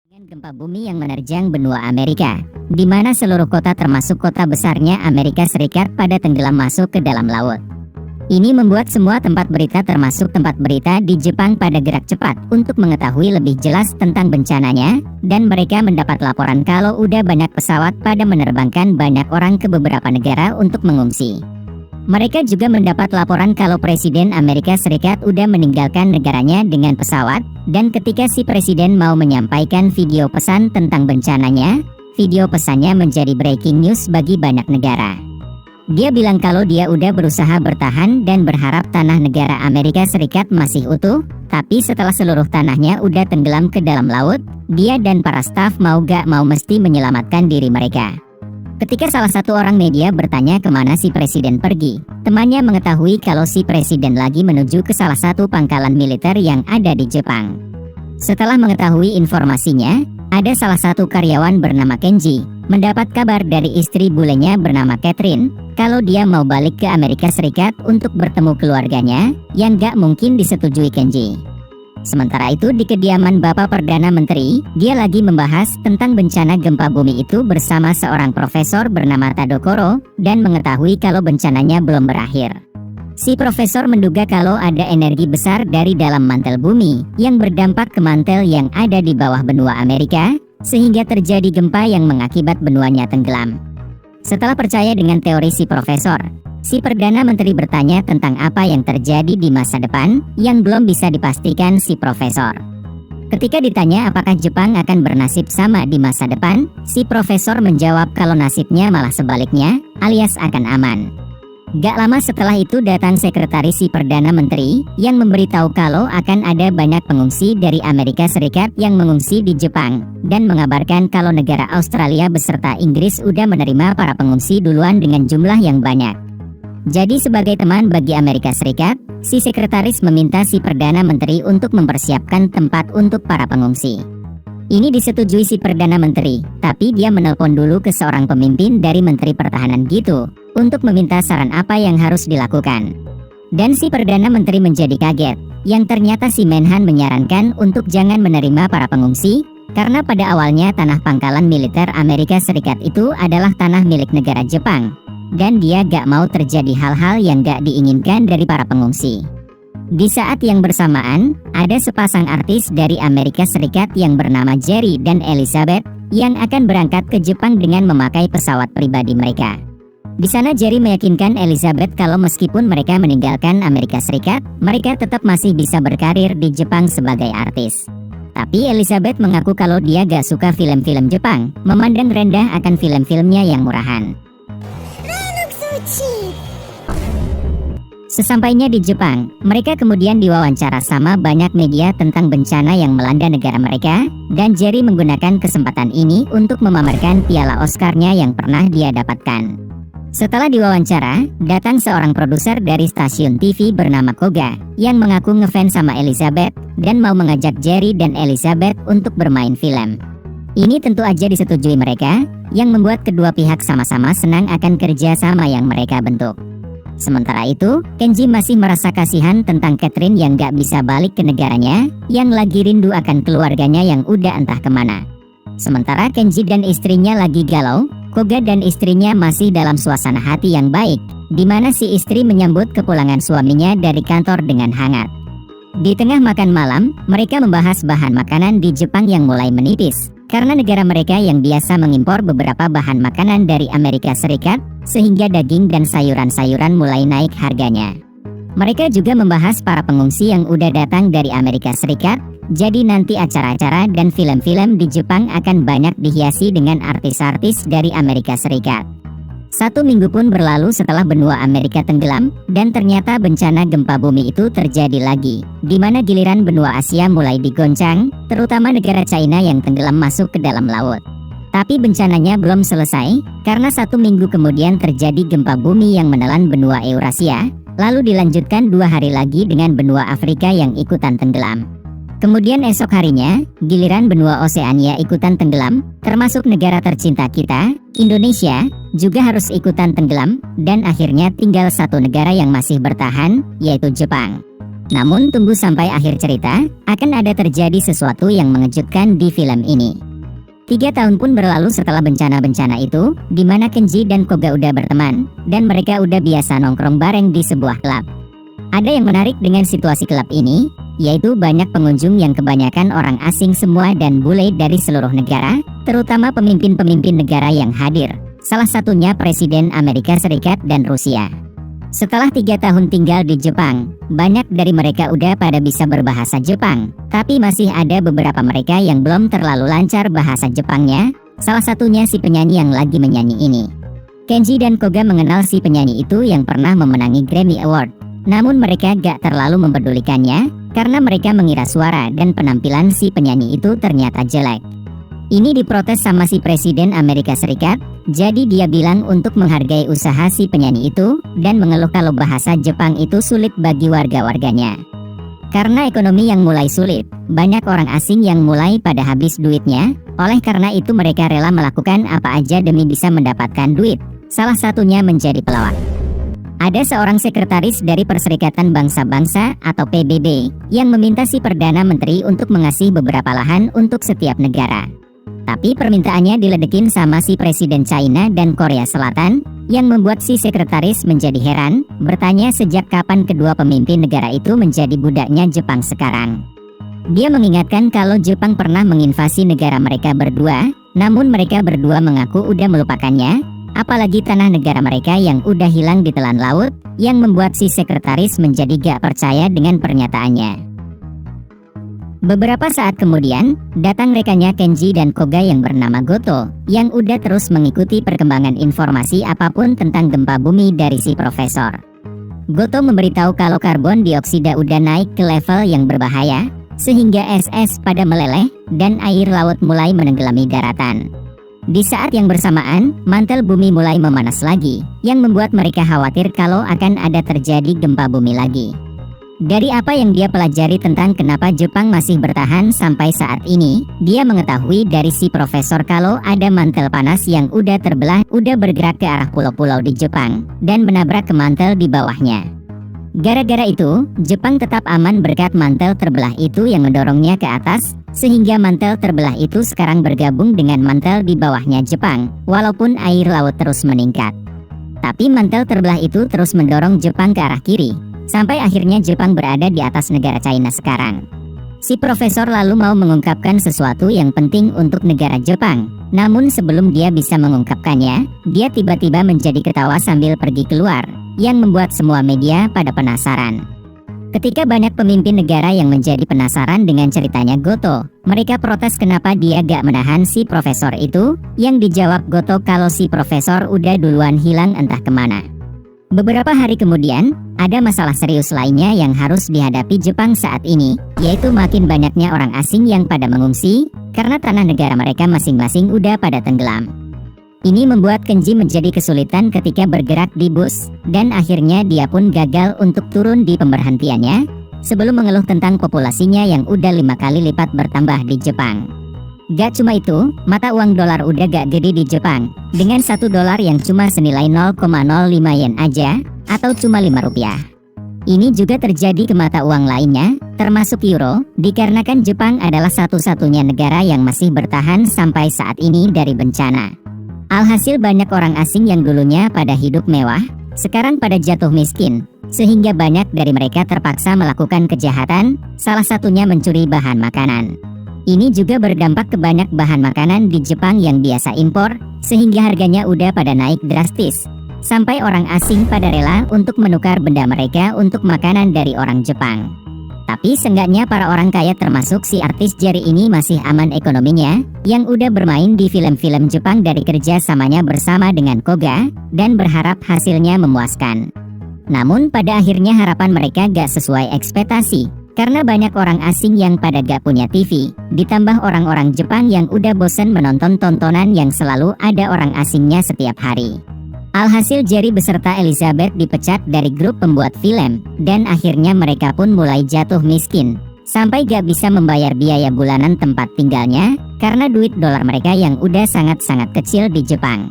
Dengan gempa bumi yang menerjang benua Amerika, di mana seluruh kota termasuk kota besarnya Amerika Serikat pada tenggelam masuk ke dalam laut. Ini membuat semua tempat berita termasuk tempat berita di Jepang pada gerak cepat untuk mengetahui lebih jelas tentang bencananya, dan mereka mendapat laporan kalau udah banyak pesawat pada menerbangkan banyak orang ke beberapa negara untuk mengungsi. Mereka juga mendapat laporan kalau Presiden Amerika Serikat udah meninggalkan negaranya dengan pesawat, dan ketika si Presiden mau menyampaikan video pesan tentang bencananya, video pesannya menjadi breaking news bagi banyak negara. Dia bilang kalau dia udah berusaha bertahan dan berharap tanah negara Amerika Serikat masih utuh, tapi setelah seluruh tanahnya udah tenggelam ke dalam laut, dia dan para staf mau gak mau mesti menyelamatkan diri mereka. Ketika salah satu orang media bertanya kemana si Presiden pergi, temannya mengetahui kalau si Presiden lagi menuju ke salah satu pangkalan militer yang ada di Jepang. Setelah mengetahui informasinya, ada salah satu karyawan bernama Kenji mendapat kabar dari istri bulenya bernama Catherine kalau dia mau balik ke Amerika Serikat untuk bertemu keluarganya yang gak mungkin disetujui Kenji. Sementara itu di kediaman Bapak Perdana Menteri, dia lagi membahas tentang bencana gempa bumi itu bersama seorang profesor bernama Tadokoro dan mengetahui kalau bencananya belum berakhir. Si profesor menduga kalau ada energi besar dari dalam mantel bumi yang berdampak ke mantel yang ada di bawah benua Amerika, sehingga terjadi gempa yang mengakibat benuanya tenggelam. Setelah percaya dengan teori si profesor, si Perdana Menteri bertanya tentang apa yang terjadi di masa depan yang belum bisa dipastikan si profesor. Ketika ditanya apakah Jepang akan bernasib sama di masa depan, si profesor menjawab kalau nasibnya malah sebaliknya, alias akan aman. Gak lama setelah itu datang sekretaris si Perdana Menteri yang memberitahu kalau akan ada banyak pengungsi dari Amerika Serikat yang mengungsi di Jepang, dan mengabarkan kalau negara Australia beserta Inggris udah menerima para pengungsi duluan dengan jumlah yang banyak. Jadi sebagai teman bagi Amerika Serikat, si sekretaris meminta si Perdana Menteri untuk mempersiapkan tempat untuk para pengungsi. Ini disetujui si Perdana Menteri, tapi dia menelpon dulu ke seorang pemimpin dari Menteri Pertahanan gitu, untuk meminta saran apa yang harus dilakukan. Dan si Perdana Menteri menjadi kaget, yang ternyata si Menhan menyarankan untuk jangan menerima para pengungsi, karena pada awalnya tanah pangkalan militer Amerika Serikat itu adalah tanah milik negara Jepang. Dan dia gak mau terjadi hal-hal yang gak diinginkan dari para pengungsi. Di saat yang bersamaan, ada sepasang artis dari Amerika Serikat yang bernama Jerry dan Elizabeth yang akan berangkat ke Jepang dengan memakai pesawat pribadi mereka. Di sana Jerry meyakinkan Elizabeth kalau meskipun mereka meninggalkan Amerika Serikat, mereka tetap masih bisa berkarir di Jepang sebagai artis. Tapi Elizabeth mengaku kalau dia gak suka film-film Jepang, memandang rendah akan film-filmnya yang murahan. Sesampainya di Jepang, mereka kemudian diwawancara sama banyak media tentang bencana yang melanda negara mereka, dan Jerry menggunakan kesempatan ini untuk memamerkan piala Oscar-nya yang pernah dia dapatkan. Setelah diwawancara, datang seorang produser dari stasiun TV bernama Koga, yang mengaku ngefans sama Elizabeth, dan mau mengajak Jerry dan Elizabeth untuk bermain film. Ini tentu aja disetujui mereka, yang membuat kedua pihak sama-sama senang akan kerja sama yang mereka bentuk. Sementara itu, Kenji masih merasa kasihan tentang Catherine yang gak bisa balik ke negaranya, yang lagi rindu akan keluarganya yang udah entah kemana. Sementara Kenji dan istrinya lagi galau, Koga dan istrinya masih dalam suasana hati yang baik, di mana si istri menyambut kepulangan suaminya dari kantor dengan hangat. Di tengah makan malam, mereka membahas bahan makanan di Jepang yang mulai menipis, karena negara mereka yang biasa mengimpor beberapa bahan makanan dari Amerika Serikat, sehingga daging dan sayuran-sayuran mulai naik harganya. Mereka juga membahas para pengungsi yang udah datang dari Amerika Serikat, jadi nanti acara-acara dan film-film di Jepang akan banyak dihiasi dengan artis-artis dari Amerika Serikat. 1 minggu pun berlalu setelah benua Amerika tenggelam, dan ternyata bencana gempa bumi itu terjadi lagi, di mana giliran benua Asia mulai digoncang, terutama negara China yang tenggelam masuk ke dalam laut. Tapi bencananya belum selesai, karena 1 minggu kemudian terjadi gempa bumi yang menelan benua Eurasia, lalu dilanjutkan 2 hari lagi dengan benua Afrika yang ikutan tenggelam. Kemudian esok harinya, giliran benua Oseania ikutan tenggelam, termasuk negara tercinta kita, Indonesia, juga harus ikutan tenggelam, dan akhirnya tinggal 1 negara yang masih bertahan, yaitu Jepang. Namun tunggu sampai akhir cerita, akan ada terjadi sesuatu yang mengejutkan di film ini. 3 tahun pun berlalu setelah bencana-bencana itu, di mana Kenji dan Koga udah berteman, dan mereka udah biasa nongkrong bareng di sebuah klub. Ada yang menarik dengan situasi klub ini, yaitu banyak pengunjung yang kebanyakan orang asing semua dan bule dari seluruh negara, terutama pemimpin-pemimpin negara yang hadir. Salah satunya Presiden Amerika Serikat dan Rusia. Setelah 3 tahun tinggal di Jepang, banyak dari mereka udah pada bisa berbahasa Jepang, tapi masih ada beberapa mereka yang belum terlalu lancar bahasa Jepangnya, salah satunya si penyanyi yang lagi menyanyi ini. Kenji dan Koga mengenal si penyanyi itu yang pernah memenangi Grammy Award, namun mereka gak terlalu mempedulikannya, karena mereka mengira suara dan penampilan si penyanyi itu ternyata jelek. Ini diprotes sama si Presiden Amerika Serikat, jadi dia bilang untuk menghargai usaha si penyanyi itu, dan mengeluh kalau bahasa Jepang itu sulit bagi warga-warganya. Karena ekonomi yang mulai sulit, banyak orang asing yang mulai pada habis duitnya, oleh karena itu mereka rela melakukan apa aja demi bisa mendapatkan duit, salah satunya menjadi pelawak. Ada seorang sekretaris dari Perserikatan Bangsa-Bangsa atau PBB, yang meminta si Perdana Menteri untuk mengasih beberapa lahan untuk setiap negara. Tapi permintaannya diledekin sama si Presiden China dan Korea Selatan, yang membuat si sekretaris menjadi heran, bertanya sejak kapan kedua pemimpin negara itu menjadi budaknya Jepang sekarang. Dia mengingatkan kalau Jepang pernah menginvasi negara mereka berdua, namun mereka berdua mengaku udah melupakannya, apalagi tanah negara mereka yang udah hilang di telan laut, yang membuat si sekretaris menjadi gak percaya dengan pernyataannya. Beberapa saat kemudian, datang rekannya Kenji dan Koga yang bernama Goto, yang udah terus mengikuti perkembangan informasi apapun tentang gempa bumi dari si profesor. Goto memberitahu kalau karbon dioksida udah naik ke level yang berbahaya, sehingga es pada meleleh, dan air laut mulai menenggelami daratan. Di saat yang bersamaan, mantel bumi mulai memanas lagi, yang membuat mereka khawatir kalau akan ada terjadi gempa bumi lagi. Dari apa yang dia pelajari tentang kenapa Jepang masih bertahan sampai saat ini, dia mengetahui dari si profesor kalau ada mantel panas yang udah terbelah, udah bergerak ke arah pulau-pulau di Jepang, dan menabrak ke mantel di bawahnya. Gara-gara itu, Jepang tetap aman berkat mantel terbelah itu yang mendorongnya ke atas, sehingga mantel terbelah itu sekarang bergabung dengan mantel di bawahnya Jepang, walaupun air laut terus meningkat. Tapi mantel terbelah itu terus mendorong Jepang ke arah kiri, sampai akhirnya Jepang berada di atas negara China sekarang. Si profesor lalu mau mengungkapkan sesuatu yang penting untuk negara Jepang. Namun sebelum dia bisa mengungkapkannya, dia tiba-tiba menjadi ketawa sambil pergi keluar, yang membuat semua media pada penasaran. Ketika banyak pemimpin negara yang menjadi penasaran dengan ceritanya Goto, mereka protes kenapa dia gak menahan si profesor itu, yang dijawab Goto kalau si profesor udah duluan hilang entah kemana. Beberapa hari kemudian, ada masalah serius lainnya yang harus dihadapi Jepang saat ini, yaitu makin banyaknya orang asing yang pada mengungsi, karena tanah negara mereka masing-masing udah pada tenggelam. Ini membuat Kenji menjadi kesulitan ketika bergerak di bus, dan akhirnya dia pun gagal untuk turun di pemberhentiannya, sebelum mengeluh tentang populasinya yang udah 5 kali lipat bertambah di Jepang. Gak cuma itu, mata uang dolar udah gak gede di Jepang, dengan 1 dolar yang cuma senilai 0,05 yen aja, atau cuma 5 rupiah. Ini juga terjadi ke mata uang lainnya, termasuk euro, dikarenakan Jepang adalah satu-satunya negara yang masih bertahan sampai saat ini dari bencana. Alhasil banyak orang asing yang dulunya pada hidup mewah, sekarang pada jatuh miskin, sehingga banyak dari mereka terpaksa melakukan kejahatan, salah satunya mencuri bahan makanan. Ini juga berdampak ke banyak bahan makanan di Jepang yang biasa impor, sehingga harganya udah pada naik drastis. Sampai orang asing pada rela untuk menukar benda mereka untuk makanan dari orang Jepang. Tapi seenggaknya para orang kaya termasuk si artis Jerry ini masih aman ekonominya, yang udah bermain di film-film Jepang dari kerja samanya bersama dengan Koga, dan berharap hasilnya memuaskan. Namun pada akhirnya harapan mereka gak sesuai ekspektasi. Karena banyak orang asing yang pada gak punya TV, ditambah orang-orang Jepang yang udah bosen menonton tontonan yang selalu ada orang asingnya setiap hari. Alhasil Jerry beserta Elizabeth dipecat dari grup pembuat film, dan akhirnya mereka pun mulai jatuh miskin, sampai gak bisa membayar biaya bulanan tempat tinggalnya, karena duit dolar mereka yang udah sangat-sangat kecil di Jepang.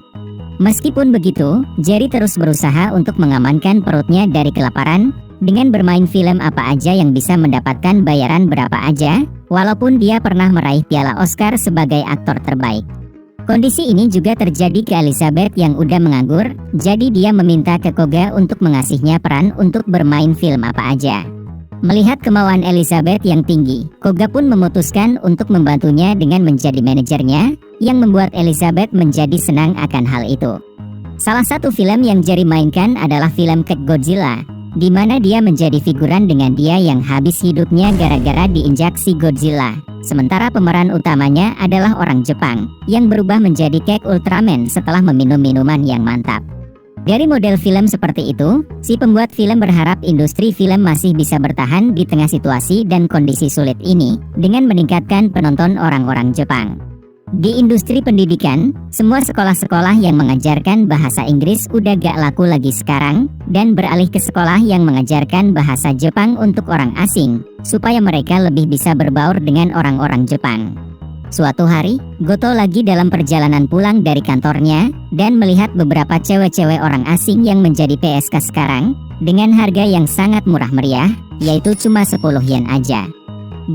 Meskipun begitu, Jerry terus berusaha untuk mengamankan perutnya dari kelaparan, dengan bermain film apa aja yang bisa mendapatkan bayaran berapa aja, walaupun dia pernah meraih piala Oscar sebagai aktor terbaik. Kondisi ini juga terjadi ke Elizabeth yang udah menganggur, jadi dia meminta ke Koga untuk mengasihnya peran untuk bermain film apa aja. Melihat kemauan Elizabeth yang tinggi, Koga pun memutuskan untuk membantunya dengan menjadi manajernya, yang membuat Elizabeth menjadi senang akan hal itu. Salah satu film yang Jerry mainkan adalah film Cat Godzilla, di mana dia menjadi figuran dengan dia yang habis hidupnya gara-gara diinjak si Godzilla. Sementara pemeran utamanya adalah orang Jepang, yang berubah menjadi Kek Ultraman setelah meminum minuman yang mantap. Dari model film seperti itu, si pembuat film berharap industri film masih bisa bertahan di tengah situasi dan kondisi sulit ini, dengan meningkatkan penonton orang-orang Jepang. Di industri pendidikan, semua sekolah-sekolah yang mengajarkan bahasa Inggris udah gak laku lagi sekarang, dan beralih ke sekolah yang mengajarkan bahasa Jepang untuk orang asing, supaya mereka lebih bisa berbaur dengan orang-orang Jepang. Suatu hari, Goto lagi dalam perjalanan pulang dari kantornya, dan melihat beberapa cewek-cewek orang asing yang menjadi PSK sekarang, dengan harga yang sangat murah meriah, yaitu cuma 10 yen aja.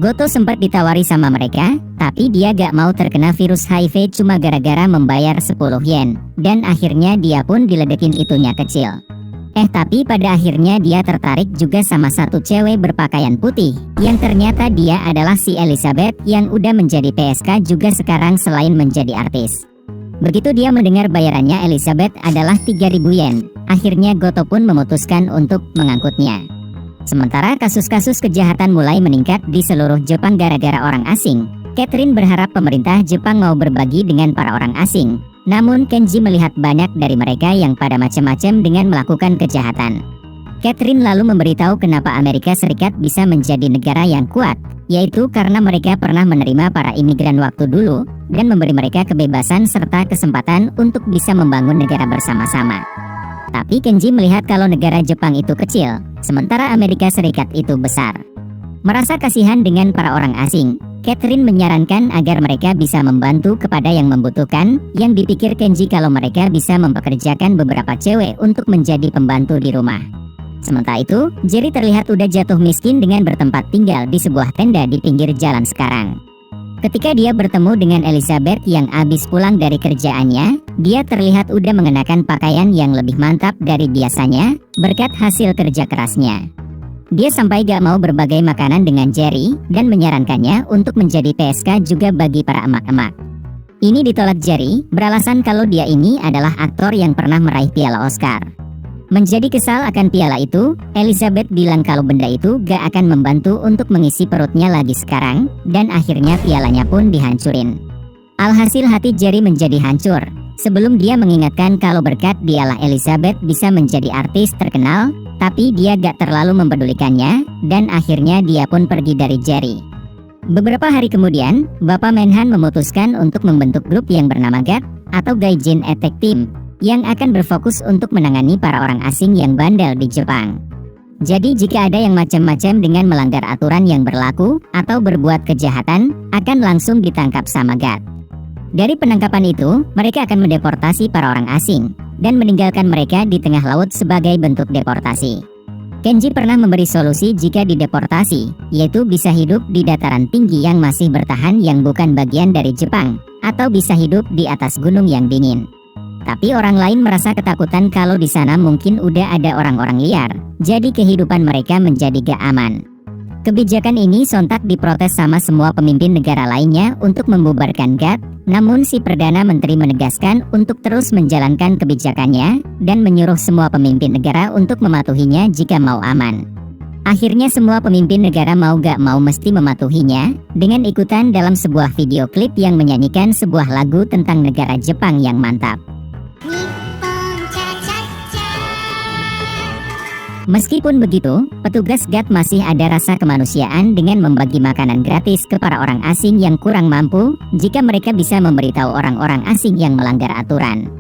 Goto sempat ditawari sama mereka, tapi dia gak mau terkena virus HIV cuma gara-gara membayar 10 yen, dan akhirnya dia pun diledekin itunya kecil. Tapi pada akhirnya dia tertarik juga sama satu cewek berpakaian putih, yang ternyata dia adalah si Elizabeth yang udah menjadi PSK juga sekarang selain menjadi artis. Begitu dia mendengar bayarannya Elizabeth adalah 3.000 yen, akhirnya Goto pun memutuskan untuk mengangkutnya. Sementara kasus-kasus kejahatan mulai meningkat di seluruh Jepang gara-gara orang asing, Catherine berharap pemerintah Jepang mau berbagi dengan para orang asing. Namun Kenji melihat banyak dari mereka yang pada macam-macam dengan melakukan kejahatan. Catherine lalu memberitahu kenapa Amerika Serikat bisa menjadi negara yang kuat, yaitu karena mereka pernah menerima para imigran waktu dulu, dan memberi mereka kebebasan serta kesempatan untuk bisa membangun negara bersama-sama. Tapi Kenji melihat kalau negara Jepang itu kecil, sementara Amerika Serikat itu besar. Merasa kasihan dengan para orang asing, Catherine menyarankan agar mereka bisa membantu kepada yang membutuhkan, yang dipikir Kenji kalau mereka bisa mempekerjakan beberapa cewek untuk menjadi pembantu di rumah. Sementara itu, Jerry terlihat udah jatuh miskin dengan bertempat tinggal di sebuah tenda di pinggir jalan sekarang. Ketika dia bertemu dengan Elizabeth yang habis pulang dari kerjaannya, dia terlihat udah mengenakan pakaian yang lebih mantap dari biasanya, berkat hasil kerja kerasnya. Dia sampai gak mau berbagai makanan dengan Jerry, dan menyarankannya untuk menjadi PSK juga bagi para emak-emak. Ini ditolak Jerry, beralasan kalau dia ini adalah aktor yang pernah meraih piala Oscar. Menjadi kesal akan piala itu, Elizabeth bilang kalau benda itu gak akan membantu untuk mengisi perutnya lagi sekarang, dan akhirnya pialanya pun dihancurin. Alhasil hati Jerry menjadi hancur, sebelum dia mengingatkan kalau berkat dialah Elizabeth bisa menjadi artis terkenal, tapi dia gak terlalu mempedulikannya, dan akhirnya dia pun pergi dari Jerry. Beberapa hari kemudian, Bapak Menhan memutuskan untuk membentuk grup yang bernama GAT, atau Gaijin Attack Team, yang akan berfokus untuk menangani para orang asing yang bandel di Jepang. Jadi jika ada yang macam-macam dengan melanggar aturan yang berlaku, atau berbuat kejahatan, akan langsung ditangkap sama GAT. Dari penangkapan itu, mereka akan mendeportasi para orang asing, dan meninggalkan mereka di tengah laut sebagai bentuk deportasi. Kenji pernah memberi solusi jika dideportasi, yaitu bisa hidup di dataran tinggi yang masih bertahan yang bukan bagian dari Jepang, atau bisa hidup di atas gunung yang dingin. Tapi orang lain merasa ketakutan kalau di sana mungkin udah ada orang-orang liar, jadi kehidupan mereka menjadi gak aman. Kebijakan ini sontak diprotes sama semua pemimpin negara lainnya untuk membubarkan GAT, namun si Perdana Menteri menegaskan untuk terus menjalankan kebijakannya, dan menyuruh semua pemimpin negara untuk mematuhinya jika mau aman. Akhirnya semua pemimpin negara mau gak mau mesti mematuhinya, dengan ikutan dalam sebuah video klip yang menyanyikan sebuah lagu tentang negara Jepang yang mantap. Meskipun begitu, petugas GAT masih ada rasa kemanusiaan dengan membagi makanan gratis ke para orang asing yang kurang mampu, jika mereka bisa memberitahu orang-orang asing yang melanggar aturan.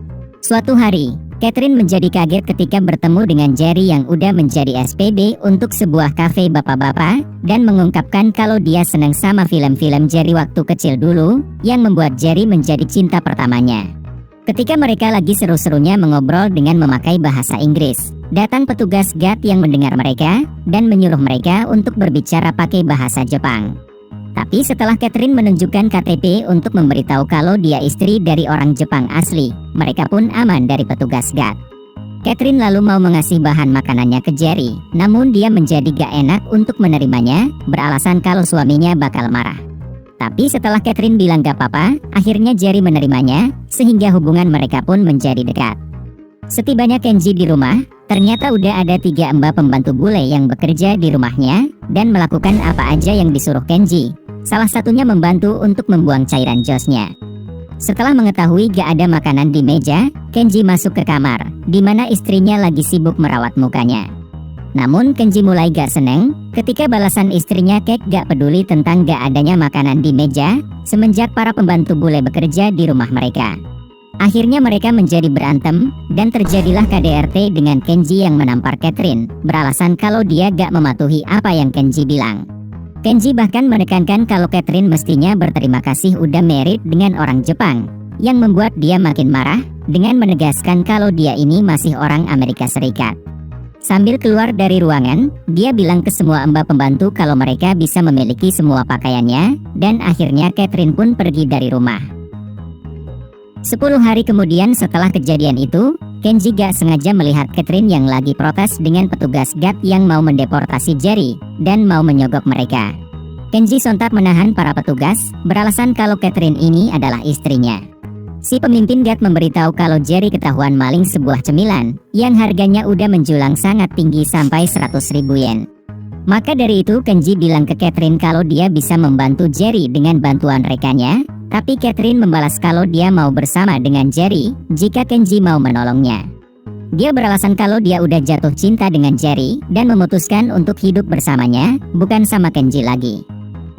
Suatu hari, Catherine menjadi kaget ketika bertemu dengan Jerry yang udah menjadi SPB untuk sebuah kafe bapak-bapak, dan mengungkapkan kalau dia senang sama film-film Jerry waktu kecil dulu, yang membuat Jerry menjadi cinta pertamanya. Ketika mereka lagi seru-serunya mengobrol dengan memakai bahasa Inggris, datang petugas GAT yang mendengar mereka dan menyuruh mereka untuk berbicara pakai bahasa Jepang. Tapi setelah Catherine menunjukkan KTP untuk memberitahu kalau dia istri dari orang Jepang asli, mereka pun aman dari petugas GAT. Catherine lalu mau mengasih bahan makanannya ke Jerry, namun dia menjadi gak enak untuk menerimanya, beralasan kalau suaminya bakal marah. Tapi setelah Catherine bilang gak apa-apa, akhirnya Jerry menerimanya, sehingga hubungan mereka pun menjadi dekat. Setibanya Kenji di rumah, ternyata udah ada 3 mbak pembantu bule yang bekerja di rumahnya, dan melakukan apa aja yang disuruh Kenji. Salah satunya membantu untuk membuang cairan josnya. Setelah mengetahui gak ada makanan di meja, Kenji masuk ke kamar, di mana istrinya lagi sibuk merawat mukanya. Namun Kenji mulai gak seneng, ketika balasan istrinya Kek gak peduli tentang gak adanya makanan di meja, semenjak para pembantu bule bekerja di rumah mereka. Akhirnya mereka menjadi berantem, dan terjadilah KDRT dengan Kenji yang menampar Catherine, beralasan kalau dia gak mematuhi apa yang Kenji bilang. Kenji bahkan menekankan kalau Catherine mestinya berterima kasih udah married dengan orang Jepang, yang membuat dia makin marah, dengan menegaskan kalau dia ini masih orang Amerika Serikat. Sambil keluar dari ruangan, dia bilang ke semua mbak pembantu kalau mereka bisa memiliki semua pakaiannya, dan akhirnya Catherine pun pergi dari rumah. 10 hari kemudian setelah kejadian itu, Kenji gak sengaja melihat Catherine yang lagi protes dengan petugas GAT yang mau mendeportasi Jerry, dan mau menyogok mereka. Kenji sontak menahan para petugas, beralasan kalau Catherine ini adalah istrinya. Si pemimpin GAT memberitahu kalau Jerry ketahuan maling sebuah cemilan, yang harganya udah menjulang sangat tinggi sampai 100.000 yen. Maka dari itu Kenji bilang ke Catherine kalau dia bisa membantu Jerry dengan bantuan rekannya, tapi Catherine membalas kalau dia mau bersama dengan Jerry jika Kenji mau menolongnya. Dia beralasan kalau dia udah jatuh cinta dengan Jerry dan memutuskan untuk hidup bersamanya, bukan sama Kenji lagi.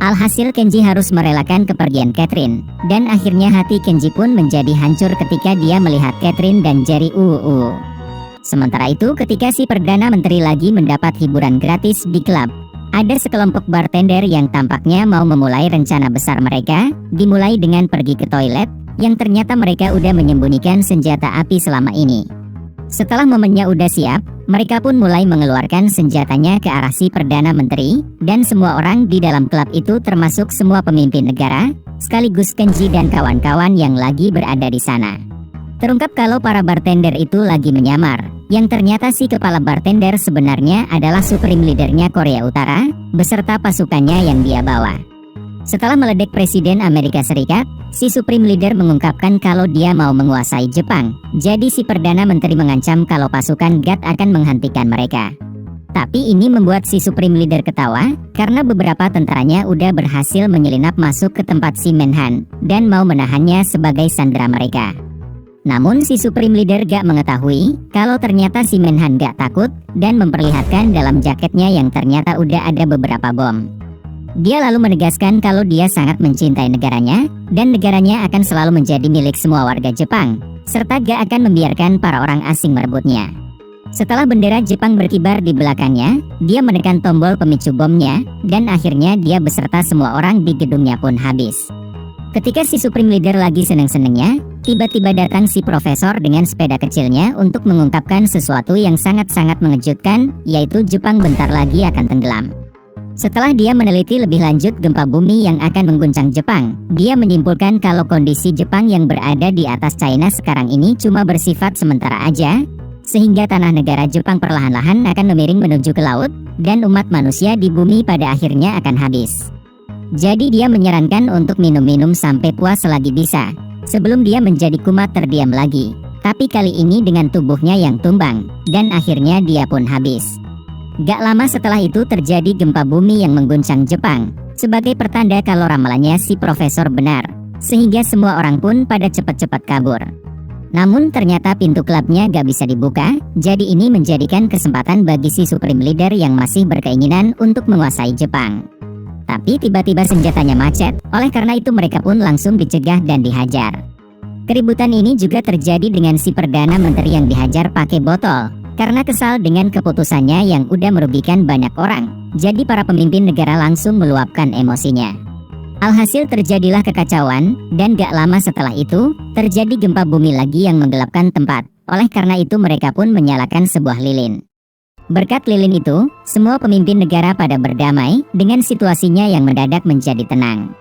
Alhasil Kenji harus merelakan kepergian Catherine, dan akhirnya hati Kenji pun menjadi hancur ketika dia melihat Catherine dan Jerry Sementara itu ketika si Perdana Menteri lagi mendapat hiburan gratis di klub, ada sekelompok bartender yang tampaknya mau memulai rencana besar mereka, dimulai dengan pergi ke toilet, yang ternyata mereka udah menyembunyikan senjata api selama ini. Setelah momennya udah siap, mereka pun mulai mengeluarkan senjatanya ke arah si Perdana Menteri, dan semua orang di dalam klub itu termasuk semua pemimpin negara, sekaligus Kenji dan kawan-kawan yang lagi berada di sana. Terungkap kalau para bartender itu lagi menyamar, yang ternyata si kepala bartender sebenarnya adalah Supreme Leadernya Korea Utara, beserta pasukannya yang dia bawa. Setelah meledek Presiden Amerika Serikat, si Supreme Leader mengungkapkan kalau dia mau menguasai Jepang, jadi si Perdana Menteri mengancam kalau pasukan GAT akan menghentikan mereka. Tapi ini membuat si Supreme Leader ketawa, karena beberapa tentaranya udah berhasil menyelinap masuk ke tempat si Menhan, dan mau menahannya sebagai sandera mereka. Namun si Supreme Leader gak mengetahui kalau ternyata si Menhan gak takut dan memperlihatkan dalam jaketnya yang ternyata udah ada beberapa bom. Dia lalu menegaskan kalau dia sangat mencintai negaranya dan negaranya akan selalu menjadi milik semua warga Jepang, serta gak akan membiarkan para orang asing merebutnya. Setelah bendera Jepang berkibar di belakangnya, dia menekan tombol pemicu bomnya dan akhirnya dia beserta semua orang di gedungnya pun habis. Ketika si Supreme Leader lagi seneng-senengnya, tiba-tiba datang si profesor dengan sepeda kecilnya untuk mengungkapkan sesuatu yang sangat-sangat mengejutkan, yaitu Jepang bentar lagi akan tenggelam. Setelah dia meneliti lebih lanjut gempa bumi yang akan mengguncang Jepang, dia menyimpulkan kalau kondisi Jepang yang berada di atas China sekarang ini cuma bersifat sementara aja, sehingga tanah negara Jepang perlahan-lahan akan memiring menuju ke laut, dan umat manusia di bumi pada akhirnya akan habis. Jadi dia menyarankan untuk minum-minum sampai puas selagi bisa, sebelum dia menjadi kumat terdiam lagi. Tapi kali ini dengan tubuhnya yang tumbang, dan akhirnya dia pun habis. Gak lama setelah itu terjadi gempa bumi yang mengguncang Jepang, sebagai pertanda kalau ramalannya si profesor benar, sehingga semua orang pun pada cepat-cepat kabur. Namun ternyata pintu klubnya gak bisa dibuka, jadi ini menjadikan kesempatan bagi si Supreme Leader yang masih berkeinginan untuk menguasai Jepang. Tapi tiba-tiba senjatanya macet, oleh karena itu mereka pun langsung dicegah dan dihajar. Keributan ini juga terjadi dengan si Perdana Menteri yang dihajar pakai botol, karena kesal dengan keputusannya yang udah merugikan banyak orang. Jadi para pemimpin negara langsung meluapkan emosinya. Alhasil terjadilah kekacauan, dan gak lama setelah itu, terjadi gempa bumi lagi yang menggelapkan tempat. Oleh karena itu mereka pun menyalakan sebuah lilin. Berkat lilin itu, semua pemimpin negara pada berdamai, dengan situasinya yang mendadak menjadi tenang.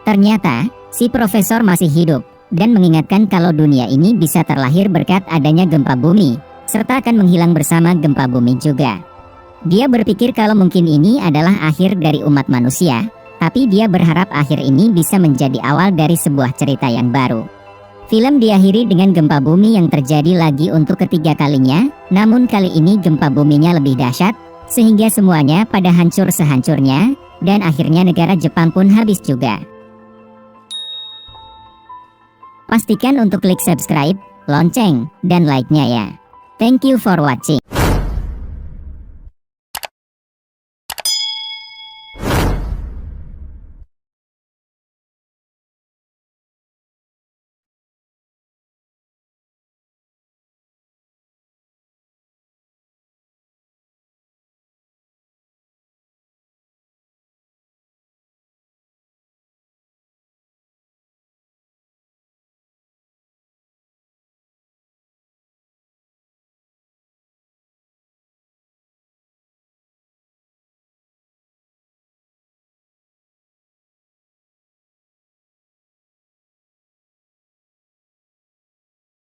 Ternyata, si profesor masih hidup, dan mengingatkan kalau dunia ini bisa terlahir berkat adanya gempa bumi, serta akan menghilang bersama gempa bumi juga. Dia berpikir kalau mungkin ini adalah akhir dari umat manusia, tapi dia berharap akhir ini bisa menjadi awal dari sebuah cerita yang baru. Film diakhiri dengan gempa bumi yang terjadi lagi untuk ketiga kalinya, namun kali ini gempa buminya lebih dahsyat, sehingga semuanya pada hancur sehancurnya, dan akhirnya negara Jepang pun habis juga. Pastikan untuk klik subscribe, lonceng, dan like-nya ya. Thank you for watching.